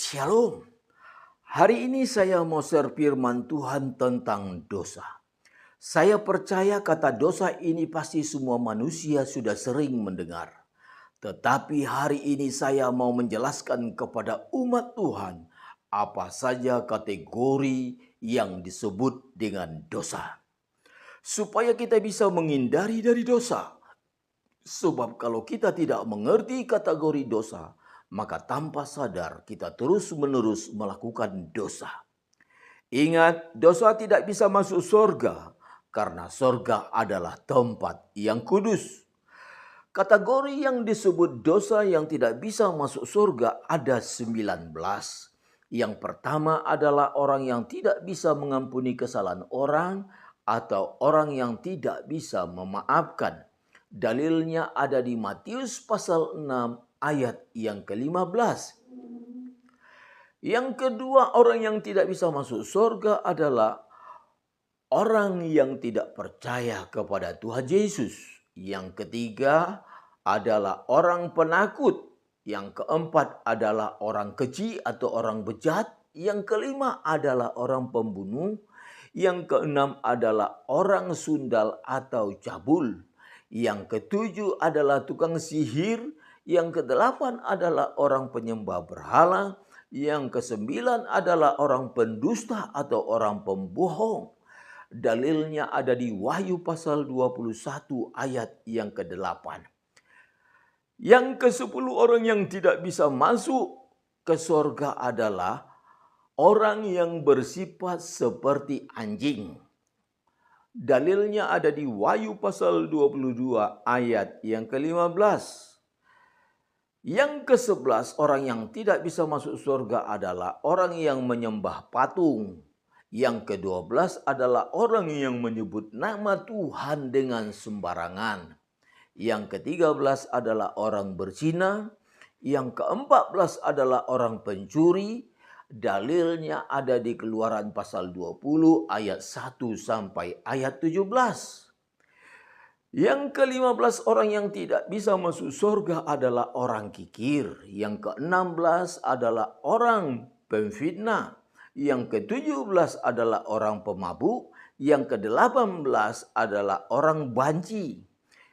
Shalom. Hari ini saya mau share firman Tuhan tentang dosa. Saya percaya kata dosa ini pasti semua manusia sudah sering mendengar. Tetapi hari ini saya mau menjelaskan kepada umat Tuhan apa saja kategori yang disebut dengan dosa. Supaya kita bisa menghindari dari dosa. Sebab kalau kita tidak mengerti kategori dosa, maka tanpa sadar kita terus-menerus melakukan dosa. Ingat, dosa tidak bisa masuk surga karena surga adalah tempat yang kudus. Kategori yang disebut dosa yang tidak bisa masuk surga ada 19. Yang pertama adalah orang yang tidak bisa mengampuni kesalahan orang atau orang yang tidak bisa memaafkan. Dalilnya ada di Matius pasal 6 ayat yang ke-15. Yang kedua, orang yang tidak bisa masuk surga adalah orang yang tidak percaya kepada Tuhan Yesus. Yang ketiga adalah orang penakut. Yang keempat adalah orang keji atau orang bejat. Yang kelima adalah orang pembunuh. Yang keenam adalah orang sundal atau cabul. Yang ketujuh adalah tukang sihir. Yang kedelapan adalah orang penyembah berhala. Yang kesembilan adalah orang pendusta atau orang pembohong. Dalilnya ada di Wahyu pasal 21 ayat yang ke-8. Yang ke-10 orang yang tidak bisa masuk ke surga adalah orang yang bersifat seperti anjing. Dalilnya ada di Wahyu pasal 22 ayat yang ke-15. Yang ke-11 orang yang tidak bisa masuk surga adalah orang yang menyembah patung. Yang ke-12 adalah orang yang menyebut nama Tuhan dengan sembarangan. Yang ke-13 adalah orang berzina. Yang ke-14 adalah orang pencuri. Dalilnya ada di Keluaran pasal 20 ayat 1 sampai ayat 17. Yang ke-15 orang yang tidak bisa masuk surga adalah orang kikir. Yang ke-16 adalah orang pemfitnah. Yang ke-17 adalah orang pemabuk. Yang ke-18 adalah orang banci.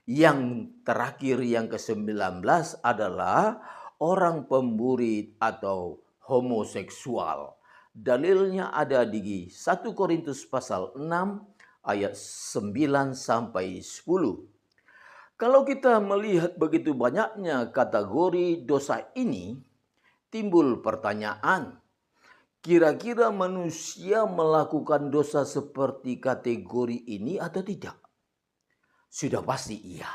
Yang terakhir yang ke-19 adalah orang pemburi atau homoseksual. Dalilnya ada di 1 Korintus pasal 6 ayat 9 sampai 10. Kalau kita melihat begitu banyaknya kategori dosa ini, timbul pertanyaan, kira-kira manusia melakukan dosa seperti kategori ini atau tidak? Sudah pasti iya.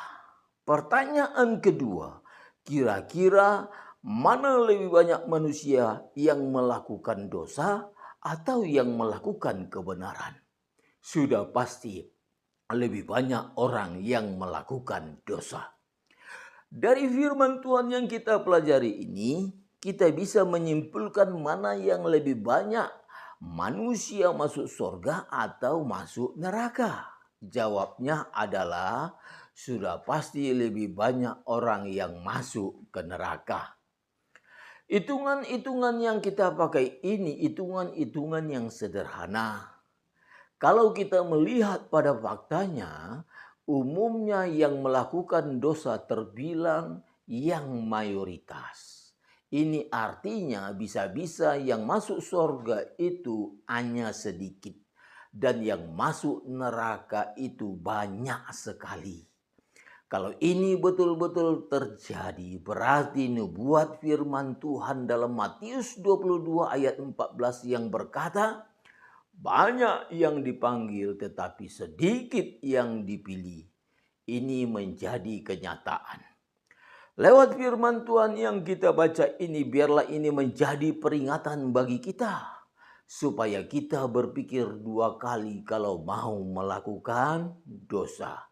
Pertanyaan kedua, kira-kira mana lebih banyak manusia yang melakukan dosa atau yang melakukan kebenaran? Sudah pasti lebih banyak orang yang melakukan dosa. Dari firman Tuhan yang kita pelajari ini, kita bisa menyimpulkan mana yang lebih banyak manusia masuk surga atau masuk neraka. Jawabnya adalah sudah pasti lebih banyak orang yang masuk ke neraka. Hitungan-hitungan yang kita pakai ini hitungan-hitungan yang sederhana. Kalau kita melihat pada faktanya, umumnya yang melakukan dosa terbilang yang mayoritas. Ini artinya bisa-bisa yang masuk surga itu hanya sedikit. Dan yang masuk neraka itu banyak sekali. Kalau ini betul-betul terjadi, berarti nubuat firman Tuhan dalam Matius 22 ayat 14 yang berkata, banyak yang dipanggil tetapi sedikit yang dipilih. Ini menjadi kenyataan. Lewat firman Tuhan yang kita baca ini, biarlah ini menjadi peringatan bagi kita. Supaya kita berpikir dua kali kalau mau melakukan dosa.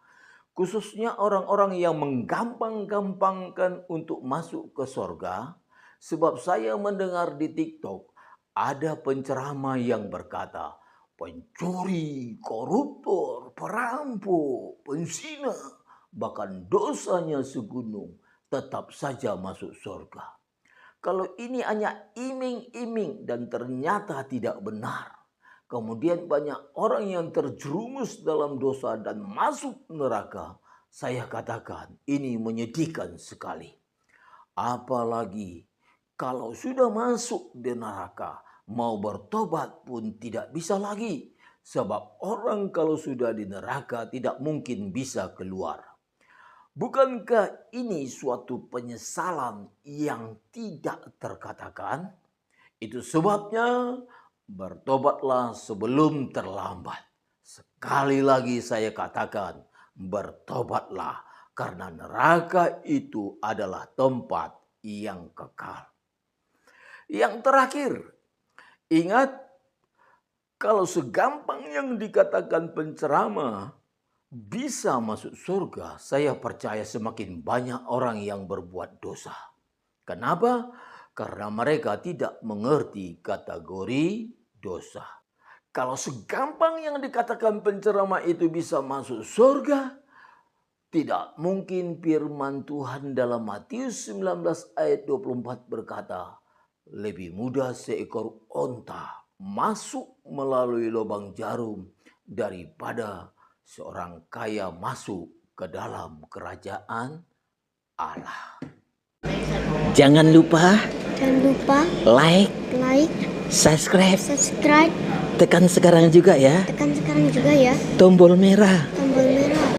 Khususnya orang-orang yang menggampang-gampangkan untuk masuk ke surga. Sebab saya mendengar di TikTok ada penceramah yang berkata, pencuri, koruptor, perampok, penzina, bahkan dosanya segunung tetap saja masuk surga. Kalau ini hanya iming-iming dan ternyata tidak benar. Kemudian banyak orang yang terjerumus dalam dosa dan masuk neraka. Saya katakan ini menyedihkan sekali. Apalagi kalau sudah masuk di neraka, mau bertobat pun tidak bisa lagi. Sebab orang kalau sudah di neraka tidak mungkin bisa keluar. Bukankah ini suatu penyesalan yang tidak terkatakan? Itu sebabnya bertobatlah sebelum terlambat. Sekali lagi saya katakan, bertobatlah karena neraka itu adalah tempat yang kekal. Yang terakhir, ingat kalau segampang yang dikatakan penceramah bisa masuk surga, saya percaya semakin banyak orang yang berbuat dosa. Kenapa? Karena mereka tidak mengerti kategori dosa. Kalau segampang yang dikatakan penceramah itu bisa masuk surga, tidak mungkin firman Tuhan dalam Matius 19 ayat 24 berkata, lebih mudah seekor onta masuk melalui lubang jarum daripada seorang kaya masuk ke dalam kerajaan Allah. Jangan lupa like, subscribe. Tekan sekarang juga ya. Tekan sekarang juga ya. Tombol merah.